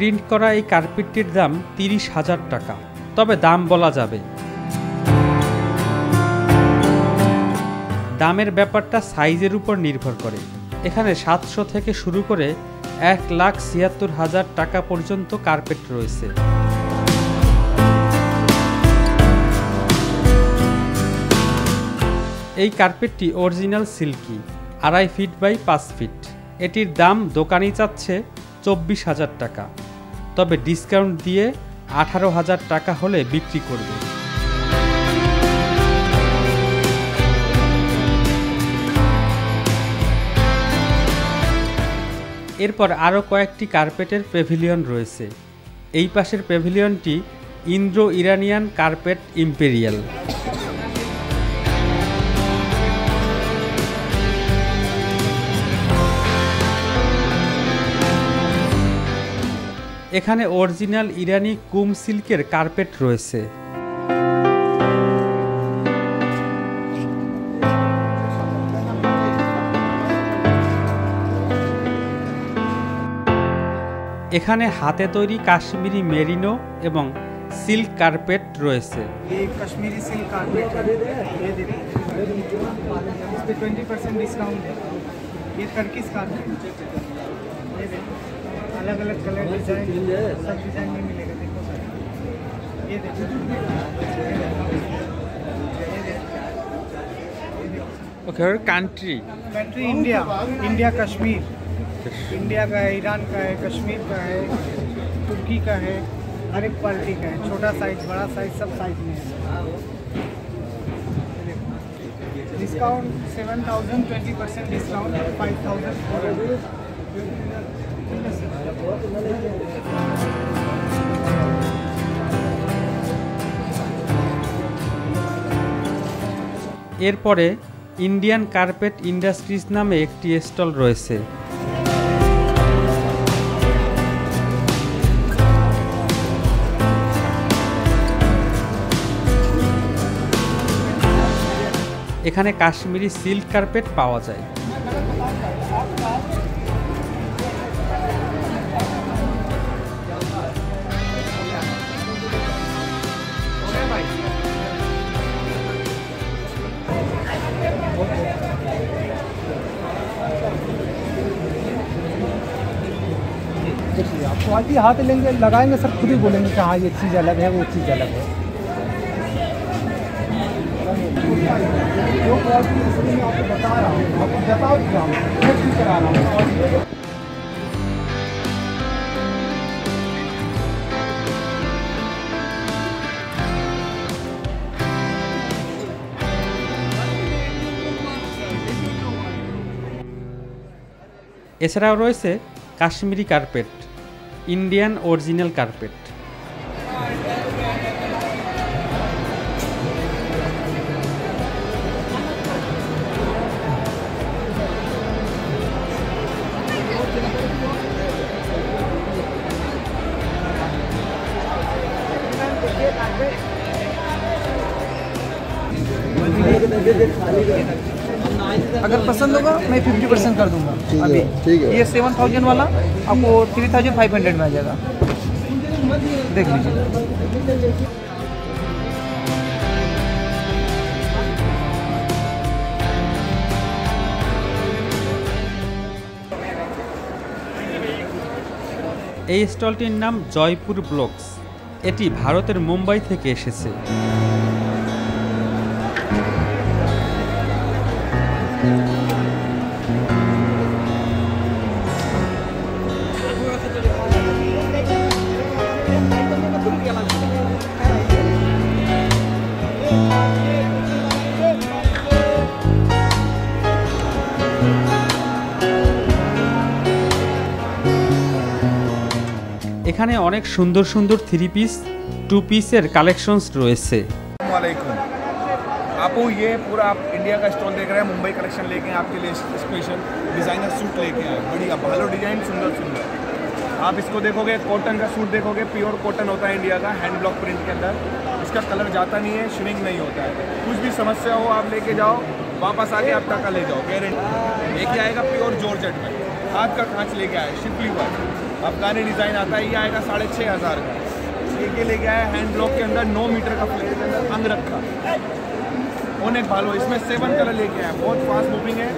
প্রিন্ট করা এই কার্পেটটির দাম 30,000 টাকা, তবে দাম বলা যাবে। দামের ব্যাপারটা সাইজের উপর নির্ভর করে। এখানে 700 থেকে শুরু করে 1,76,000 টাকা পর্যন্ত কার্পেট রয়েছে। এই কার্পেটটি original silky, 2.5 feet by 5 feet. এটির দাম দোকানি চাচ্ছে 24,000 টাকা, তবে ডিসকাউন্ট দিয়ে 18,000 টাকা হলে বিক্রি করবে। এরপর আরও কয়েকটি কার্পেটের প্যাভিলিয়ন রয়েছে। এই পাশের প্যাভিলিয়নটি ইন্দ্রো ইরানিয়ান কার্পেট ইম্পেরিয়াল। এখানে অরিজিনাল ইরানি কুম সিল্কের কার্পেট রয়েছে। এখানে হাতে তৈরি কাশ্মীরি মেরিনো এবং সিল্ক কার্পেট রয়েছে। ये कश्मीरी सिल्क कारपेट है, ये देखिए इस पे 20% डिस्काउंट है। ये टर्किश कारपेट, ये देखिए अलग अलग कलर डिजाइन, सब डिजाइन में मिलेगा। देखो सर, ये देखिए ओके, और country India, India Kashmir, India का है, ईरान का है, कश्मीर का है, तुर्की का है, हर एक क्वालिटी का है। छोटा साइज, बड़ा साइज, सब साइज में है। Discount 7,000, 20% discount 5,000। এরপরে ইন্ডিয়ান কার্পেট ইন্ডাস্ট্রিজ নামে একটি স্টল রয়েছে। এখানে কাশ্মীরি সিল্ক কার্পেট পাওয়া যায়। आप क्वालिटी हाथ लेंगे, लगाएंगे, सब खुद ही बोलेंगे कि हाँ ये चीज़ अलग है, वो चीज़ अलग है। जो क्वालिटी मैं आपको बता रहा हूँ, आपको बताओ करा रहा हूँ। এছাড়াও রয়েছে Kashmiri carpet, Indian original carpet. अगर पसंद होगा मैं 50% कर दूंगा अभी। ठीक है, ये 7,000 वाला आपको 3,500 में आ जाएगा, देख लीजिए। এই স্টলটির নাম জয়পুর ব্লকস। এটি ভারতের মুম্বাই থেকে এসেছে। এখানে অনেক সুন্দর সুন্দর 3 পিস 2 পিসের কালেকশনস রয়েছে। वालेकुम, आपको ये पूरा आप इंडिया का स्टॉल देख रहे हैं। मुंबई कलेक्शन लेके हैं आपके लिए, स्पेशल डिज़ाइनर सूट लेके आए, बढ़िया भालो डिजाइन, सुंदर सुंदर। आप इसको देखोगे, कॉटन का सूट देखोगे, प्योर कॉटन होता है इंडिया का, हैंड ब्लॉक प्रिंट के अंदर। इसका कलर जाता नहीं है, श्रिंक नहीं होता है। कुछ भी समस्या हो आप लेके जाओ, वापस आके आप टका ले जाओ, गारंटी। एक ही आएगा प्योर जॉर्जेट में। हाथ का खांच लेके आए शिपली वर्क, अफगानी डिज़ाइन आता है, ये आएगा 6,500 का। ये लेके आया हैंड ब्लॉक के अंदर 9 मीटर का फ्लेट के अंदर अंग रखा ओनेक भालो, इसमें 7 कलर लेके आए, बहुत फास्ट मूविंग है,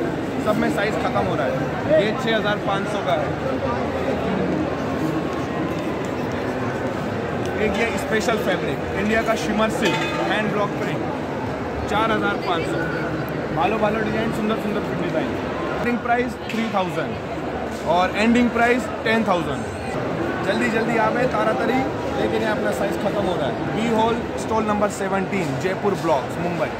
सब में साइज खत्म हो रहा है। ये 6,500 का है। एक ये स्पेशल फैब्रिक इंडिया का shimmer silk hand block print 4,500। भालो भालो डिजाइन, सुंदर सुंदर फिट डिजाइन। स्टार्टिंग प्राइस 3,000 और एंडिंग प्राइस 10,000। जल्दी जल्दी आवे तारातरी, लेकिन ये अपना साइज खत्म हो रहा है। B hall stall number 17 Jaipur blocks Mumbai.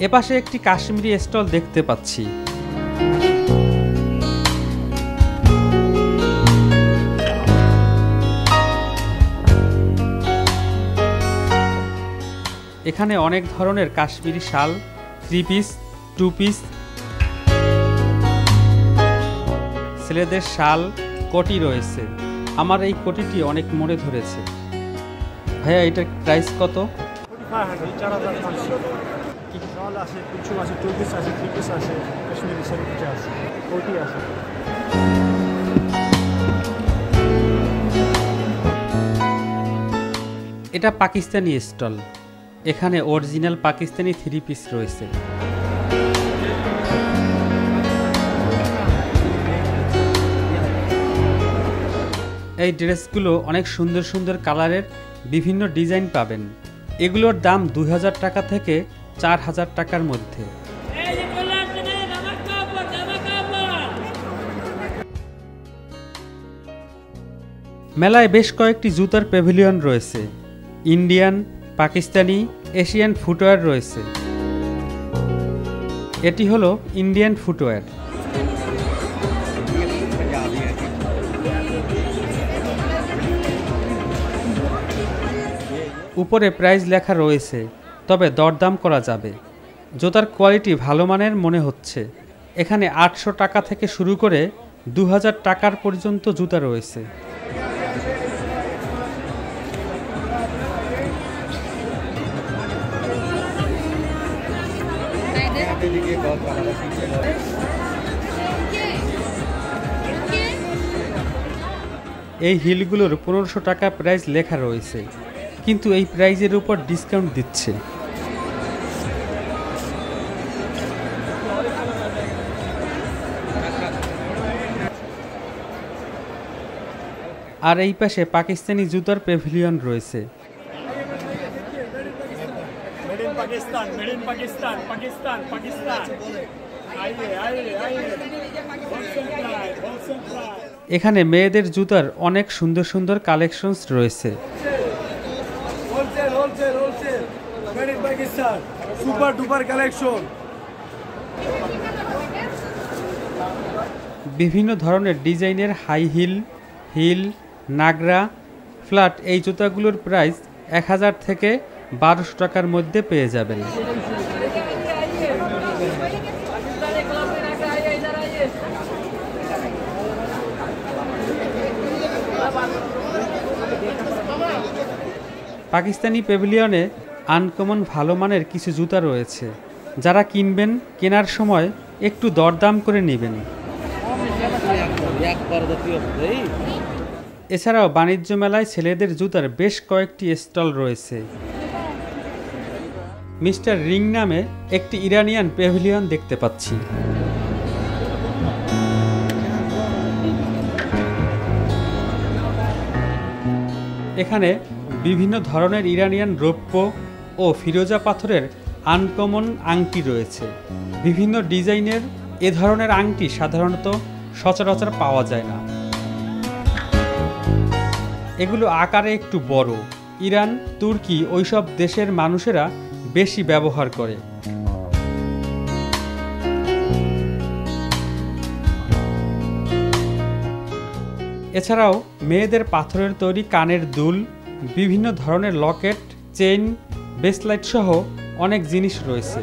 এপাশে একটি কাশ্মীরি স্টল দেখতে পাচ্ছি। এখানে অনেক ধরনের কাশ্মীরি শাল, 3 পিস, 2 পিস, ছেলেদের শাল, কোটি রয়েছে। আমার এই কোটিটি অনেক মনে ধরেছে। ভাইয়া এটার প্রাইস কত? 4,500 শাল আছে, কিছু আছে, 2 পিস আছে, 3 পিস আছে, কাশ্মীরি শাড়ি আছে, কোটি আছে। এটা পাকিস্তানি স্টল। এখানে অরিজিনাল পাকিস্তানি 3 পিস রয়েছে। এই ড্রেসগুলো অনেক সুন্দর সুন্দর কালারের বিভিন্ন ডিজাইন পাবেন। এগুলোর দাম 2,000 টাকা থেকে 4,000 টাকার মধ্যে। মেলায় বেশ কয়েকটি জুতার প্যাভিলিয়ন রয়েছে। ইন্ডিয়ান, পাকিস্তানি, এশিয়ান ফুটওয়্যার রয়েছে। এটি হলো ইন্ডিয়ান ফুটওয়্যার। উপরে প্রাইস লেখা রয়েছে, তবে দরদাম করা যাবে। জুতার কোয়ালিটি ভালো মানের মনে হচ্ছে। এখানে 800 টাকা থেকে শুরু করে 2,000 টাকার পর্যন্ত জুতা রয়েছে। এই হিলগুলোর 1500 টাকা প্রাইস লেখা রয়েছে, কিন্তু এই প্রাইজের উপর ডিসকাউন্ট দিচ্ছে। আর এই পাশে পাকিস্তানি জুতার প্যাভিলিয়ন রয়েছে। এখানে মেয়েদের জুতার অনেক সুন্দর সুন্দর কালেকশনস রয়েছে। Super duper collection. বিভিন্ন ধরনের ডিজাইনের হাই হিল, হিল, নাগরা, ফ্ল্যাট এই জুতাগুলোর প্রাইস 1,000 থেকে 1,200 টাকার মধ্যে পেয়ে যাবেন। পাকিস্তানি প্যাভিলিয়নে আনকমন ভালো মানের কিছু জুতা রয়েছে। যারা কিনবেন, কেনার সময় একটু দরদাম করে নেবেন। এছাড়াও বাণিজ্য মেলায় ছেলেদের জুতার বেশ কয়েকটি স্টল রয়েছে। মিস্টার রিং নামে একটি ইরানিয়ান প্যাভিলিয়ন দেখতে পাচ্ছি। এখানে বিভিন্ন ধরনের ইরানিয়ান রৌপ্য ও ফিরোজা পাথরের আনকমন আংটি রয়েছে। বিভিন্ন ডিজাইনের এ ধরনের আংটি সাধারণত সচরাচর পাওয়া যায় না। এগুলো আকারে একটু বড়। ইরান, তুর্কি ওইসব দেশের মানুষেরা বেশি ব্যবহার করে। এছাড়াও মেয়েদের পাথরের তৈরি কানের দুল, বিভিন্ন ধরনের লকেট, চেইন, ব্রেসলেট সহ অনেক জিনিস রয়েছে।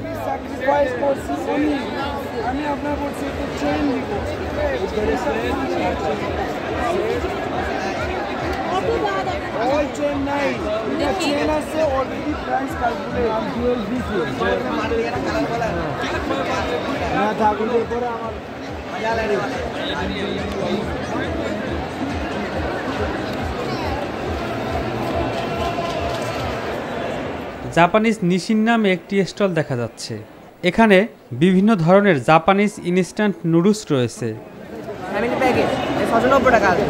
জাপানিজ নিশিন নামে একটি স্টল দেখা যাচ্ছে। এখানে বিভিন্ন ধরনের জাপানিজ ইনস্ট্যান্ট নুডলস রয়েছে। ফ্যামিলি প্যাকেজ 690 টাকা আছে।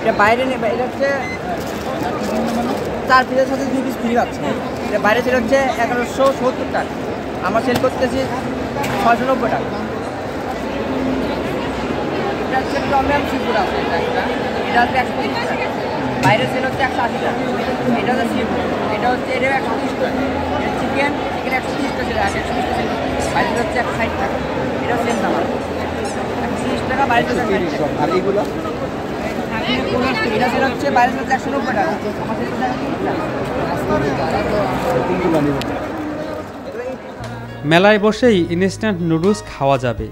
এটা বাইরে এটা হচ্ছে 4 পিসের সাথে 2 পিস ফ্রি পাচ্ছে। এটা বাইরে সেল হচ্ছে 1170 টাকা, আমরা সেল করতেছি 690 টাকা। এটা হচ্ছে টমেটো সিফুড আছে, এটা হচ্ছে 130 টাকা, বাইরে সেল হচ্ছে 180 টাকা। এটা হচ্ছে সিফুড, এটা হচ্ছে 130 টাকা। এটা চিকেন 130 টাকা, 120 টাকা বাইরে হচ্ছে 160 টাকা। এটা সেম দাম আছে 130 টাকা, বাইরে হচ্ছে 160 টাকা। আর এইগুলো এটা সেল হচ্ছে বাইরে হচ্ছে 190 টাকা। মেলায় বসেই ইনস্ট্যান্ট নুডলস খাওয়া যাবে,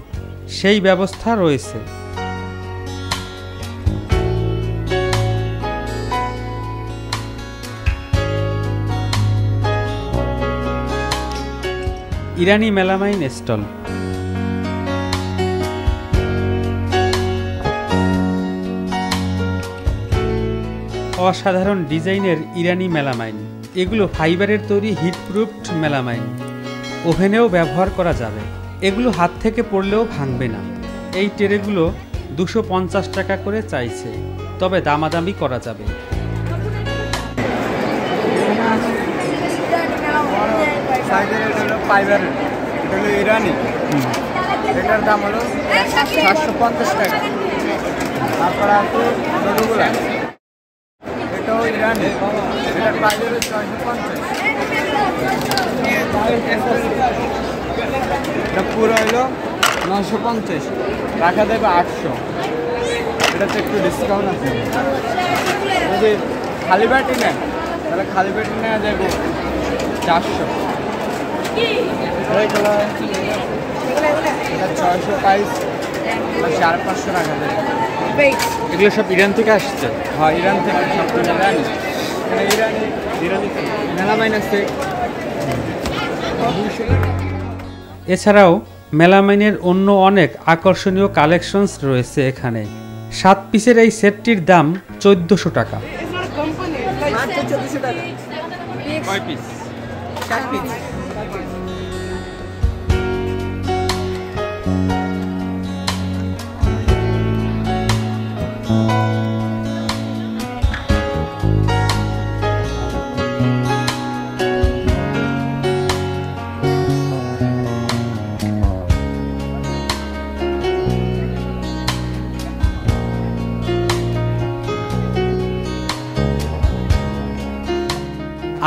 সেই ব্যবস্থা রয়েছে। ইরানি মেলামাইন স্টল। অসাধারণ ডিজাইনের ইরানি মেলামাইন, এগুলো ফাইবারের তৈরি হিটপ্রুফড মেলামাইন, ওভেনেও ব্যবহার করা যাবে। এগুলো হাত থেকে পড়লেও ভাঙবে না। এই ট্রেগুলো 250 টাকা করে চাইছে, তবে দামাদামি করা যাবে। ফাইবারের এটা হলো ইরানি, এটার দাম হলো 750 টাকা। তারপর আছে ছোটগুলা, এটাও ইরানি, এটার প্রাইস হলো 650। এটা পুরো হলো 950, রাখা দেবে 800। এটাতে একটু ডিসকাউন্ট আছে। যদি খালি ব্যাটি নেন তাহলে খালি ব্যাটি নেওয়া যাবে 400। এটা 600 প্রাইস, 550 রাখা যাবে। এগুলো সব ইরান থেকে আসছে? হ্যাঁ, ইরান থেকে সব ইরানি। ইরানি মেলামাইন আছে। এছাড়াও মেলামাইনের অন্য অনেক আকর্ষণীয় কালেকশনস রয়েছে এখানে। 7 পিসের এই সেটটির দাম 1400 টাকা। মাত্র 1400 টাকা। কয় পিস? 4 পিস।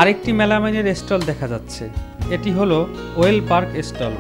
আরেকটি মেলামাইনের স্টল দেখা যাচ্ছে, এটি হলো ওয়েল পার্ক স্টল।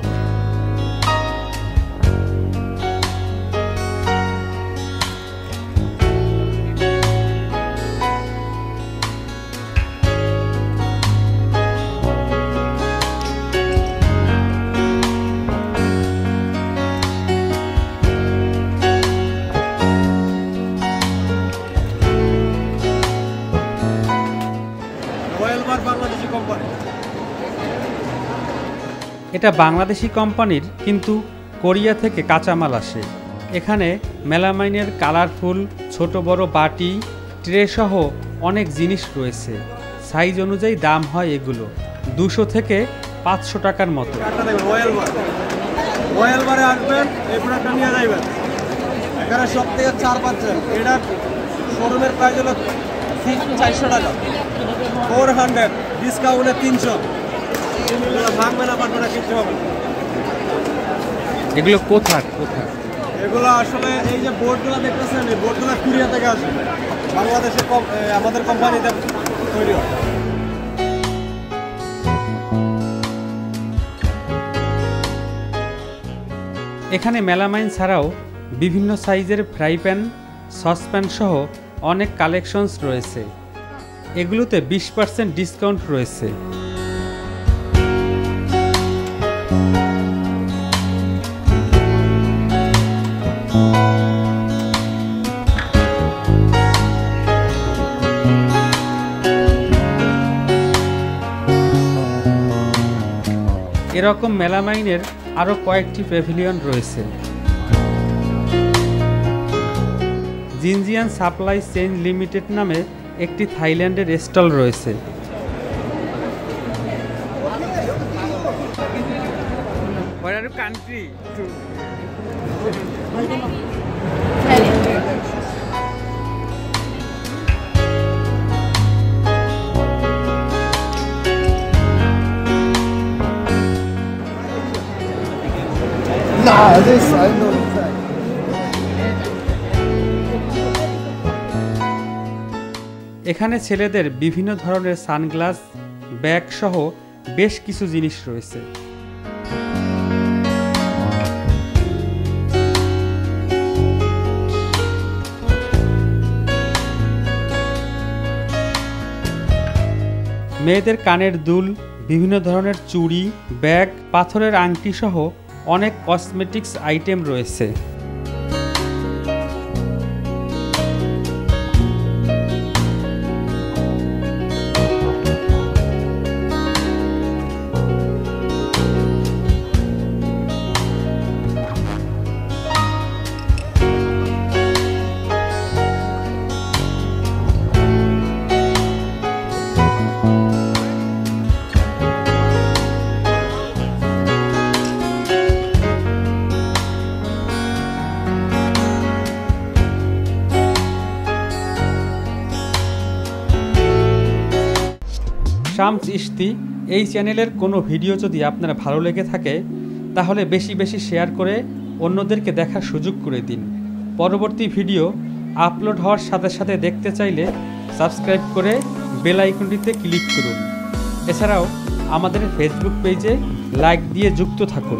এটা বাংলাদেশি কোম্পানির, কিন্তু কোরিয়া থেকে কাঁচামাল আসে। এখানে মেলামাইনের কালারফুল ছোট বড় বাটি, ট্রে সহ অনেক জিনিস রয়েছে। সাইজ অনুযায়ী দাম হয় এগুলো 200 থেকে 500 টাকার মতো। ওয়েল বারে আসবেন, এই প্রোডাক্টটা নিয়ে যাইবেন। এখানে সব থেকে 4 পাচ্ছেন। এটার শোরুমের প্রাইস হলো 400 টাকা, 400, ডিসকাউন্টে 300। ভাঙবে না, পারবে না, কিনতে হবে। এগুলো কোথায়? এগুলো আসলে এই যে বোর্ডগুলো দেখতেছেন, এই বোর্ডগুলো কোরিয়া থেকে আসে, বাংলাদেশে আমাদের কোম্পানিতে তৈরি হয়। এখানে মেলামাইন ছাড়াও বিভিন্ন সাইজের ফ্রাই প্যান, সসপ্যান সহ অনেক কালেকশনস রয়েছে। এগুলোতে 20% ডিসকাউন্ট রয়েছে। এরকম মেলামাইনের আরও কয়েকটি প্যাভিলিয়ন রয়েছে। জিনজিয়ান সাপ্লাই চেইন লিমিটেড নামে একটি থাইল্যান্ডের স্টল রয়েছে। What are the country? Nah, this I know inside. এখানে ছেলেদের বিভিন্ন ধরনের সানগ্লাস, ব্যাগ সহ বেশ কিছু জিনিস রয়েছে। মেয়েদের কানের দুল, বিভিন্ন ধরনের চুড়ি, ব্যাগ, পাথরের আংটি সহ অনেক কসমেটিক্স আইটেম রয়েছে। শামস ইশতি এই চ্যানেলের কোনো ভিডিও যদি আপনার ভালো লেগে থাকে তাহলে বেশি বেশি শেয়ার করে অন্যদেরকে দেখার সুযোগ করে দিন। পরবর্তী ভিডিও আপলোড হওয়ার সাথে সাথে দেখতে চাইলে সাবস্ক্রাইব করে বেল আইকনটিতে ক্লিক করুন। এছাড়াও আমাদের ফেসবুক পেজে লাইক দিয়ে যুক্ত থাকুন।